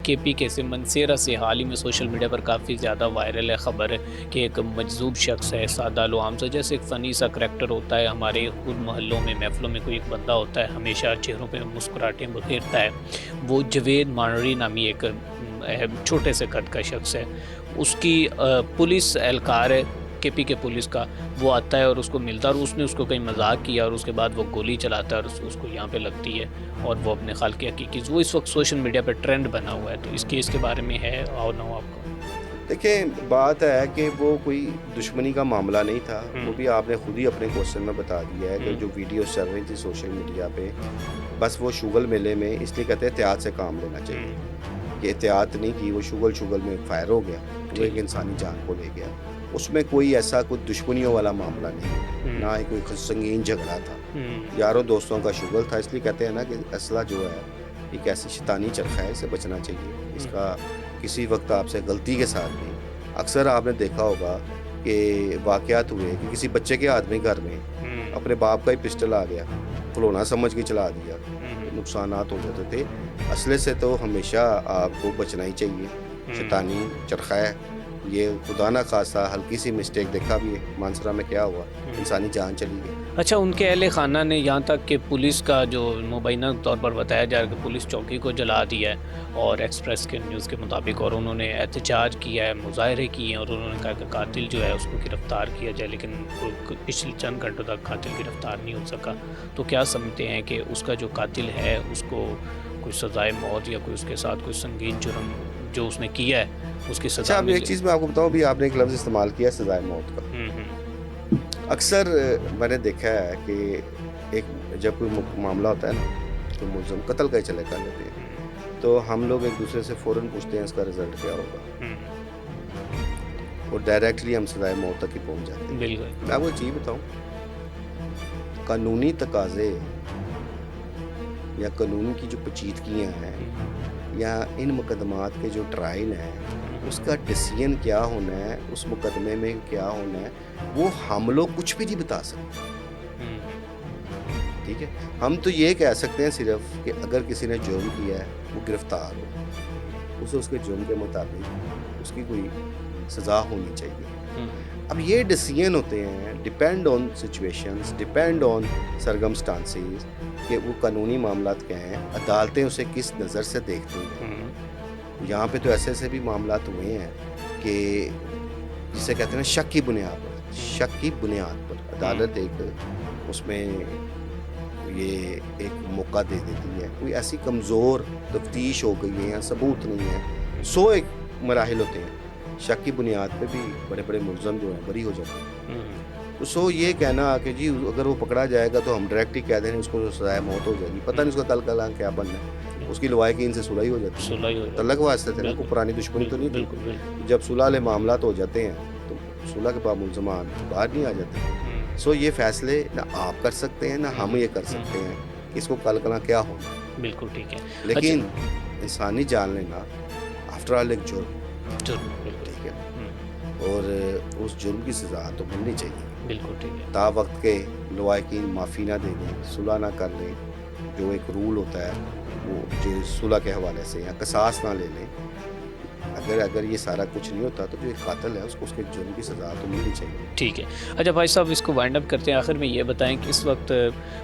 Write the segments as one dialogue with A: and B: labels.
A: KP के से मनसेरा से हाल ही में सोशल मीडिया पर काफ़ी ज़्यादा वायरल है खबर कि एक मजज़ूब शख्स है, सादा लोआम सा, जैसे एक फ़नी सा करैक्टर होता है हमारे खुद मोहल्लों में, महफ़िलों में कोई एक बंदा होता है, हमेशा चेहरों पे मुस्कुराहटें बखेरता है। वो जवेद मानरी नामी एक छोटे से कद का शख्स है। उसकी पुलिस एहलकार है, केपी के पुलिस का, वो आता है और उसको मिलता है और उसने उसको कहीं मज़ाक किया और उसके बाद वो गोली चलाता है और उसको यहाँ पे लगती है और वो अपने खाल की हकीकी वो इस वक्त सोशल मीडिया पे ट्रेंड बना हुआ है। तो इस केस के बारे में है और ना हो आपको?
B: देखिए, बात है कि वो कोई दुश्मनी का मामला नहीं था। वो भी
A: हुँ,
B: आपने खुद ही अपने क्वेश्चन में बता दिया है कि जो
A: हुँ,
B: वीडियोज़ चल रही थी सोशल मीडिया पे, बस वो शुगल मेले में इसलिए कहते हैं एहतियात से काम लेना चाहिए।
A: हुँ,
B: कि एहतियात नहीं की, वो शुगल-शुगल में फायर हो गया, वो एक
A: ठीक।
B: इंसानी जान को ले गया। उसमें कोई ऐसा कोई दुश्मनियों वाला मामला नहीं है,
A: हुँ,
B: ना ही कोई संगीन झगड़ा था।
A: हुँ,
B: यारों दोस्तों का शुगल था, इसलिए कहते हैं ना कि असला जो है, एक ऐसी शैतानी चरखा है, इससे बचना चाहिए।
A: हुँ,
B: इसका किसी वक़्त आपसे गलती के साथ भी अक्सर आपने देखा होगा कि वाक़यात हुए कि किसी बच्चे के हाथ में घर में
A: हुँ,
B: अपने बाप का ही पिस्टल आ गया, खिलौना समझ के चला दिया,
A: हुँ,
B: तो
A: हुँ,
B: नुकसानात हो जाते थे। असले से तो हमेशा आपको बचना ही चाहिए।
A: हुँ।
B: शैतानी चरखा है, ये खुदा ना ख़ास्ता हल्की सी मिस्टेक देखा भी है, मानसरा में क्या हुआ,
A: हुँ।
B: इंसानी जान चली गई।
A: अच्छा, उनके अहल-खाना ने यहाँ तक कि पुलिस का जो मुबैना तौर पर बताया जा रहा है कि पुलिस चौकी को जला दिया है और एक्सप्रेस के न्यूज़ के मुताबिक, और उन्होंने एहतजाज किया है, मुज़ाहरे किए हैं और उन्होंने कहा कि कातिल जो है उसको गिरफ़्तार किया जाए, लेकिन पिछले चंद घंटों तक कातिल गिरफ़्तार नहीं हो सका। तो क्या समझते हैं कि उसका जो कातिल है उसको कोई सज़ाए मौत या कोई उसके साथ कोई संगीन जुर्म जो उसने किया है उसकी
B: अच्छा,
A: सज़ा
B: अब एक
A: मिले?
B: चीज़ मैं आपको बताऊँ, अभी आपने एक लफ़्ज़ इस्तेमाल किया सज़ाए मौत का।
A: हुँ, हुँ।
B: अक्सर मैंने देखा है कि एक जब कोई मामला होता है ना, तो मुलज़िम कत्ल का ही चले कर लेते हैं। तो हम लोग एक-दूसरे से फ़ौरन पूछते हैं इसका रिज़ल्ट क्या होगा?
A: हुँ, हुँ।
B: और डायरेक्टली हम सज़ाए मौत तक ही पहुँच जाते
A: बिल्कुल।
B: हैं। मैं आपको एक चीज़ बताऊँ, कानूनी तकाज़े या कानून की जो पेचीदगियाँ
A: हुँ,
B: हैं या इन मुकदमात के जो ट्रायल हैं,
A: हुँ,
B: उसका डिसीजन क्या होना है, उस मुकदमे में क्या होना है, वो हम लोग कुछ भी नहीं बता सकते,
A: हुँ,
B: ठीक है? हम तो ये कह सकते हैं सिर्फ़ कि अगर किसी ने जुर्म किया है, वो गिरफ़्तार हो, उसे उसके जुर्म के मुताबिक उसकी कोई सज़ा होनी चाहिए।
A: हुँ, हुँ।
B: अब ये डिसीजन होते हैं, depend on situations, depend on circumstances, कि वो कानूनी मामलात क्या हैं, अदालतें उसे किस नज़र से देखती हैं।
A: हुँ,
B: यहाँ पे तो ऐसे-ऐसे भी मामलात हुए हैं कि जिसे कहते हैं ना,
A: हुँ,
B: शक की बुनियाद पर
A: हुँ,
B: अदालत एक उसमें ये एक मौका दे देती है। कोई ऐसी कमज़ोर तफ्तीश हो गई है या सबूत नहीं है,
A: हुँ,
B: 100 एक मराहिल होते हैं। शक की बुनियाद पे भी बड़े-बड़े मुलज़म जो हैं बरी हो जाते हैं।
A: हुँ,
B: तो सो ये कहना कि जी अगर वो पकड़ा जाएगा तो हम डायरेक्ट ही कह देंगे उसको तो सज़ाए मौत हो जाएगी। पता नहीं
A: हुँ,
B: उसका कल कल क्या बनना है।
A: हुँ।
B: उसकी लवाहिकीन से सुलह ही हो जाती है।
A: सुलह ही हो
B: तल्लक
A: जाती
B: वास्ते थे
A: है।
B: ना, कोई
A: बिल्कुल,
B: पुरानी दुश्मनी तो
A: बिल्कुल,
B: नहीं थी।
A: बिल्कुल, बिल्कुल।
B: जब सुलह वाले मामलात हो जाते हैं, तो सुलह के बाद मुलज़मान बाहर नहीं आ जाते।
A: हुँ,
B: सो ये फ़ैसले ना आप कर सकते हैं, ना
A: हुँ,
B: हम ये कर
A: हुँ,
B: सकते
A: हुँ।
B: हैं कि इसको कल कल क्या होना है।
A: बिल्कुल ठीक है। अच्छा।
B: लेकिन इंसानी जान लेना आफ्टर ऑल एक जुर्म,
A: ज़रूर, बिल्कुल।
B: ठीक है?
A: हुँ,
B: और उस जुर्म की सज़ा तो मिलनी चाहिए।
A: बिल्कुल ठीक है।
B: तावक्त के लवाहिकीन माफ़ी ना दे दें, सुलह ना कर लें, जो एक रूल होता है, वो जो सुलह के हवाले से या क़िसास ना ले लें। अगर अगर ये सारा कुछ नहीं होता, तो जो एक कातिल है, उसको उसके जुर्म की सज़ा तो मिलनी चाहिए।
A: ठीक है। अच्छा भाई साहब, इसको वाइंड अप करते हैं। आखिर में ये बताएँ कि इस वक़्त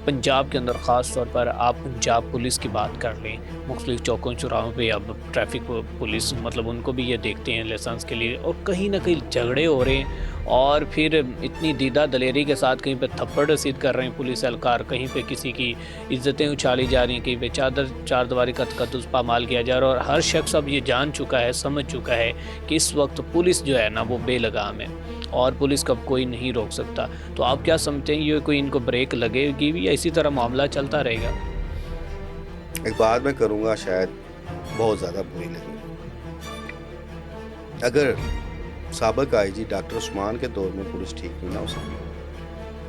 A: पंजाब के अंदर ख़ास तौर पर आप पंजाब पुलिस की बात कर लें, मुख्तलिफ़ चौकों-चौराहों पे अब ट्रैफ़िक पुलिस मतलब उनको भी ये देखते हैं लाइसेंस के लिए, और कहीं न कहीं झगड़े हो रहे हैं और फिर इतनी दीदा दलेरी के साथ कहीं पे थप्पड़ रसीद कर रहे हैं पुलिस एहलकार, कहीं पे किसी की इज़्ज़तें उछाली जा रही हैं, कहीं पे चारदीवारी का तकद्दुस पामाल किया जा रहा है, और हर शख़्स अब ये जान चुका है, समझ चुका है कि इस वक़्त पुलिस जो है ना वो बेलगाम है और पुलिस का कोई नहीं रोक सकता। तो आप क्या समझते हैं, ये कोई इनको ब्रेक लगेगी भी या इसी तरह मामला चलता रहेगा?
B: एक बात मैं करूँगा, शायद बहुत ज़्यादा बुरी लगी। अगर साबिक़ आईजी डॉक्टर उस्मान के दौर में पुलिस ठीक नहीं ना हो सकी,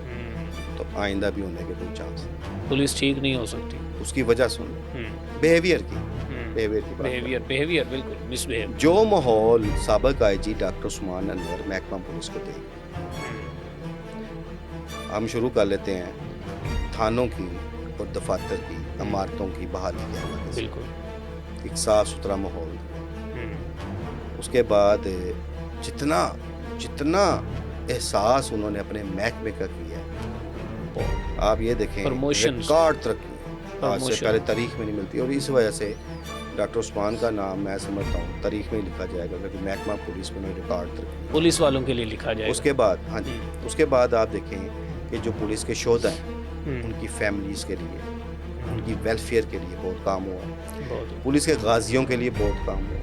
A: हुँ,
B: तो आइंदा भी होने के कोई चांस नहीं।
A: पुलिस ठीक नहीं हो सकती।
B: उसकी वजह सुन लो,
A: हुँ, हुँ,
B: बिहेवियर की बात
A: बिहेवियर
B: करूँ।
A: बिहेवियर बिल्कुल मिसबिहेव।
B: जो माहौल साबिक़ आईजी डॉक्टर उस्मान अनवर महकमा पुलिस को देगा,
A: हुँ,
B: हम शुरू कर लेते हैं थानों की और दफ़ातर की,
A: हुँ,
B: इमारतों की बहाली के हवाले से।
A: बिल्कुल।
B: एक साफ़ सुथरा माहौल दिया। उसके बाद जितना जितना एहसास उन्होंने अपने महकमे का किया है, आप ये देखें
A: प्रमोशंस,
B: रिकॉर्ड तरक्की आज से
A: प्रमोशन,
B: पहले तारीख में नहीं मिलती, और इस वजह से डॉक्टर उस्मान का नाम मैं समझता हूँ तारीख में ही लिखा जाएगा, क्योंकि महकमा पुलिस में उन्होंने रिकॉर्ड तरक्की।
A: पुलिस वालों के लिए लिखा जाएगा।
B: उसके बाद हाँ जी, उसके बाद आप देखें कि जो पुलिस के शोधा हैं
A: हम्म,
B: उनकी फैमिलीज़ के लिए, उनकी वेलफेयर के लिए बहुत काम हुआ,
A: बहुत
B: पुलिस के गाजियों के लिए बहुत काम हुआ,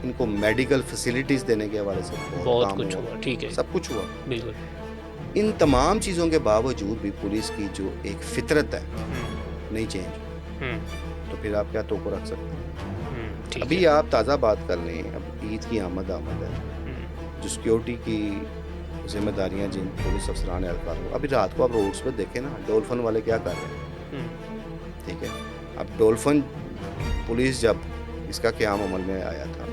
B: इनको मेडिकल फैसिलिटीज़ देने के हवाले से बहुत
A: बहुत
B: काम
A: कुछ
B: हुआ,
A: हुआ। ठीक है,
B: सब कुछ हुआ।
A: बिल्कुल।
B: इन तमाम चीज़ों के बावजूद भी पुलिस की जो एक फितरत है
A: हम्म,
B: नहीं चेंज हुई,
A: हम्म,
B: तो फिर आप क्या तोको रख सकते हैं?
A: ठीक
B: अभी
A: है।
B: आप ताज़ा बात कर लें, अब ईद की आमद है,
A: हम्म,
B: जो सिक्योरिटी की जिम्मेदारियां जिन पुलिस अफसरान एहलकार हो, अभी रात को आप रोड्स पे देखें ना, डोल्फन वाले क्या कर रहे हैं,
A: हम्म,
B: ठीक है। अब डोल्फन पुलिस जब इसका क़याम अमल में आया था,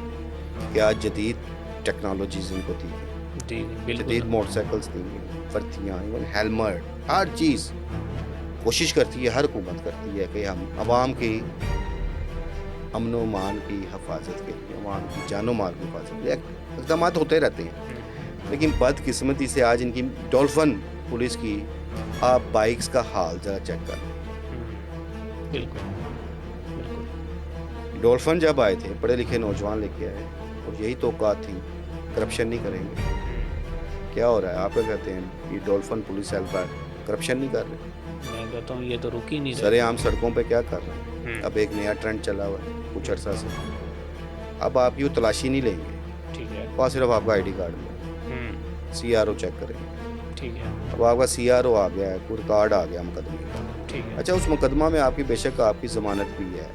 B: क्या जदीद टेक्नोलॉजीज इनको दी गई,
A: जी
B: जदीद
A: बिल्कुल।
B: मोटरसाइकिल्स दी गई, वर्दियाँ, इवन हेलमेट, हर चीज़ कोशिश करती है, हर हुकूमत करती है कि हम आवाम की अमन व मान की हिफाजत के लिए, आवाम की जानो माल की हिफाजत के लिए इक़दाम होते रहते हैं। लेकिन बदकिस्मती से आज इनकी डॉल्फन पुलिस की आप बाइक्स का हाल ज़रा चेक कर लें।
A: बिल्कुल, बिल्कुल।
B: डॉल्फन जब आए थे, पढ़े लिखे नौजवान लेके आए, और यही तौक़ात थी, करप्शन नहीं करेंगे। क्या हो रहा है, आप क्या कहते हैं, ये डॉल्फन पुलिस एहलकार करप्शन नहीं कर रहे,
A: मैं कहता हूँ ये तो रुक ही नहीं रहा।
B: सरेआम सड़कों पे क्या कर रहे हैं।
A: हम्म,
B: अब एक नया ट्रेंड चला हुआ है कुछ अर्सा से, अब आप यूँ तलाशी नहीं लेंगे,
A: ठीक है।
B: वहाँ सिर्फ आपका ID कार्ड में CRO चेक करेंगे।
A: ठीक है,
B: अब आपका CRO आ गया है, कोई कार्ड आ गया मुकदमे का,
A: ठीक है।
B: अच्छा उस मुकदमा में आपकी बेशक आपकी ज़मानत भी है,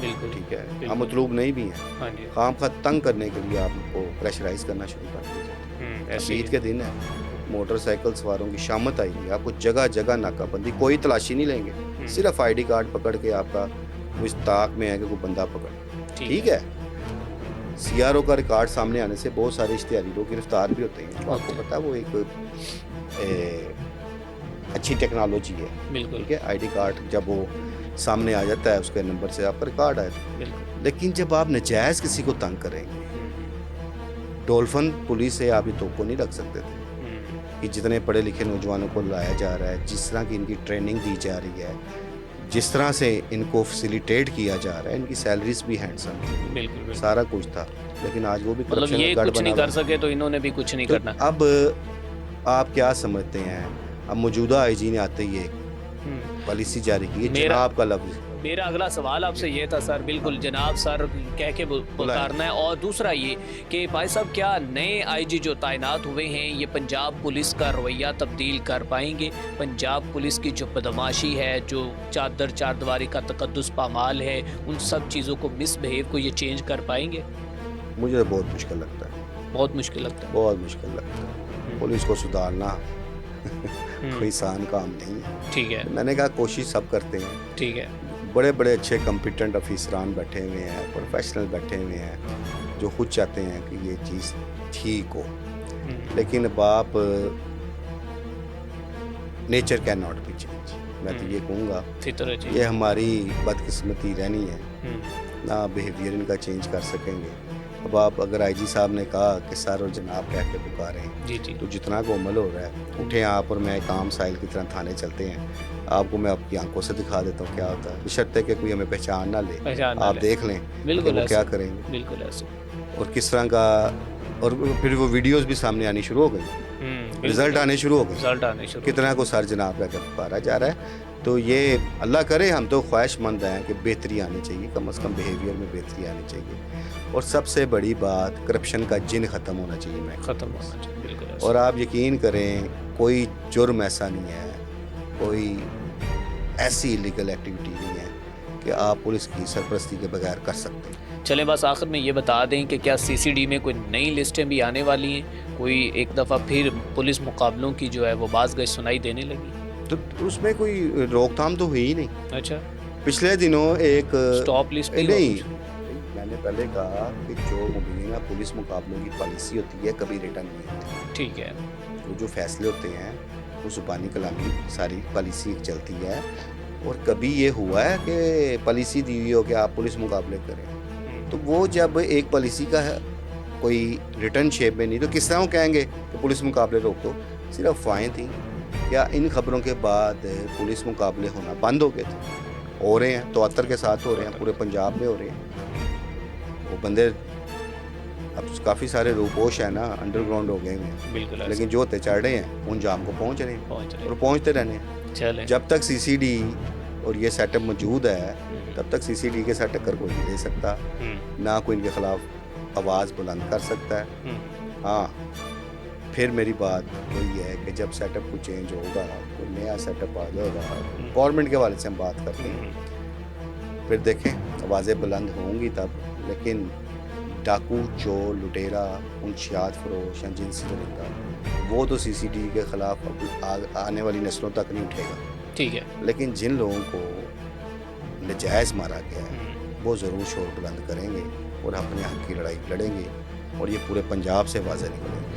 A: बिल्कुल,
B: ठीक है,
A: बिल्कुल।
B: आप मतलूब नहीं भी हैं,
A: हाँ जी।
B: खाम खा तंग करने के लिए आपको प्रेशराइज करना शुरू कर दिया जाता है।
A: ऐसे
B: अब
A: ही
B: ईद के दिन है, मोटरसाइकिल सवारों की शामत आई है, आपको जगह जगह नाकाबंदी, कोई तलाशी नहीं लेंगे, सिर्फ ID कार्ड पकड़ के आपका वो इस ताक में है कि कोई बंदा पकड़, ठीक है। CRO का रिकॉर्ड सामने आने से बहुत सारे इश्तिहारी लोग गिरफ्तार भी होते हैं, तो आपको पता है वो एक अच्छी टेक्नोलॉजी है,
A: बिल्कुल,
B: ठीक है। ID कार्ड जब वो सामने आ जाता है, उसके नंबर से आपका रिकॉर्ड आया था।
A: बिल्कुल।
B: लेकिन जब आप नजायज़ किसी को तंग करेंगे, डॉल्फन पुलिस से आप ये तो नहीं रख सकते थे कि जितने पढ़े लिखे नौजवानों को लाया जा रहा है, जिस तरह की इनकी ट्रेनिंग दी जा रही है, जिस तरह से इनको फैसिलिटेट किया जा रहा है, इनकी सैलरीज भी हैंडसम थी,
A: बिल्कुल, बिल्कुल।
B: सारा कुछ था, लेकिन आज वो भी
A: मतलब
B: करप्शन
A: ये
B: का गढ़
A: कुछ
B: बना
A: नहीं
B: हुआ
A: कर
B: है।
A: सके तो इन्होंने भी कुछ नहीं
B: तो
A: करना।
B: अब आप क्या समझते हैं, अब मौजूदा IG ने आते ही एक पॉलिसी जारी की है,
A: मेरा-
B: जनाब का लफ्ज,
A: मेरा अगला सवाल आपसे ये था सर, बिल्कुल जनाब सर कह के पुकारना है। और दूसरा ये कि भाई साहब क्या नए IG जो तैनात हुए हैं ये पंजाब पुलिस का रवैया तब्दील कर पाएंगे? पंजाब पुलिस की जो बदमाशी है, जो चादर चारदीवारी का तकद्दुस पामाल है, उन सब चीज़ों को मिसबिहेव को ये चेंज कर पाएंगे?
B: मुझे तो बहुत मुश्किल लगता है,
A: बहुत मुश्किल लगता है।
B: बहुत मुश्किल लगता है। पुलिस को सुधारना कोई आसान काम नहीं है।
A: ठीक है,
B: मैंने कहा कोशिश सब करते हैं,
A: ठीक है।
B: बड़े बड़े अच्छे कॉम्पिटेंट ऑफिसरान बैठे हुए हैं, प्रोफेशनल बैठे हुए हैं, जो खुद चाहते हैं कि ये चीज़ ठीक हो, लेकिन अब आप nature can not be change, मैं तो ये कहूँगा
A: फितरत
B: ये
A: चाहिए।
B: हमारी बदकिस्मती रहनी है, ना बिहेवियर इनका चेंज कर सकेंगे। अब आप अगर IG साहब ने कहा कि सर और जनाब कह के पुकारें,
A: जी जी,
B: तो जितना को अमल हो रहा है, उठें आप और मैं एक आम साहिल की तरह थाने चलते हैं, आपको मैं आपकी आंखों से दिखा देता हूँ क्या होता है, बशर्ते कि कोई हमें पहचान ना ले,
A: पहचान ना
B: आप
A: ले।
B: देख लें कि
A: बिल्कुल
B: वो क्या
A: ऐसे,
B: करेंगे
A: बिल्कुल ऐसे।
B: और किस तरह का, और फिर वो वीडियोस भी सामने आनी शुरू हो गई, रिजल्ट आने शुरू हो गए,
A: रिजल्ट आने शुरू।
B: कितना को सर जनाब का पुकारा जा रहा है। तो ये अल्लाह करे, हम तो ख्वाहिशमंद हैं कि बेहतरी आनी चाहिए, कम से कम बिहेवियर में बेहतरी आनी चाहिए, और सबसे बड़ी बात करप्शन का जिन ख़त्म होना चाहिए। मैं
A: खत्म होना चाहिए, बिल्कुल ऐसे।
B: और आप यकीन करें कोई जुर्म ऐसा नहीं है, कोई ऐसी इलीगल एक्टिविटी नहीं है कि आप पुलिस की सरपरस्ती के बगैर कर सकते हैं।
A: चलें बस आखिर में ये बता दें कि क्या CCD में कोई नई लिस्टें भी आने वाली हैं? कोई एक दफ़ा फिर पुलिस मुकाबलों की जो है वो बाज़ गई सुनाई देने लगी?
B: तो उसमें कोई रोकथाम तो हुई ही नहीं।
A: अच्छा,
B: पिछले दिनों एक
A: स्टॉप लिस्ट भी
B: नहीं,
A: हो
B: मैंने पहले कहा कि जो मुबीना पुलिस मुकाबलों की पॉलिसी होती है कभी रिटर्न नहीं होती,
A: ठीक है,
B: वो जो फैसले होते हैं वो ज़ुबानी कलामी सारी पॉलिसी एक चलती है, और कभी ये हुआ है कि पॉलिसी दी हुई हो कि आप पुलिस मुकाबले करें, तो वो जब एक पॉलिसी का है, कोई रिटर्न शेप में नहीं, तो किस तरह वो कहेंगे कि पुलिस मुकाबले रोक दो। सिर्फ अफवाहें थी। क्या इन खबरों के बाद पुलिस मुकाबले होना बंद हो गए थे? हो रहे हैं, 73 के साथ हो रहे हैं, पूरे पंजाब में हो रहे हैं। वो बंदे अब काफ़ी सारे रूपोश है ना, अंडरग्राउंड हो गए हुए हैं,
A: बिल्कुल ऐसा
B: लेकिन जो होते चढ़ रहे हैं उन जाम को पहुंच रहे हैं
A: पहुंच रहे
B: और पहुंचते रहने हैं।
A: चलें।
B: जब तक सीसीडी और ये सेटअप मौजूद है,
A: हम्म,
B: तब तक सीसीडी के साथ टक्कर कोई नहीं ले सकता,
A: हम्म,
B: ना कोई इनके खिलाफ आवाज़ बुलंद कर सकता है।
A: हम्म,
B: हाँ, फिर मेरी बात वही है कि जब सेटअप को चेंज होगा, कोई नया सेटअप आ जाएगा, गवर्नमेंट के हवाले से हम बात करते हैं,
A: हम्म,
B: फिर देखें आवाज़ें बुलंद होंगी तब। लेकिन डाकू, चोर, लुटेरा, मुंशियात फरोश या जिनसी दरिंदा, वो तो सीसीडी के ख़िलाफ़ अब आने वाली नस्लों तक नहीं उठेगा।
A: ठीक है।
B: लेकिन जिन लोगों को नजायज़ मारा गया है, वो ज़रूर शोर बुलंद करेंगे और अपने हक़ की लड़ाई लड़ेंगे और ये पूरे पंजाब से वाज़ेह निकलेंगे।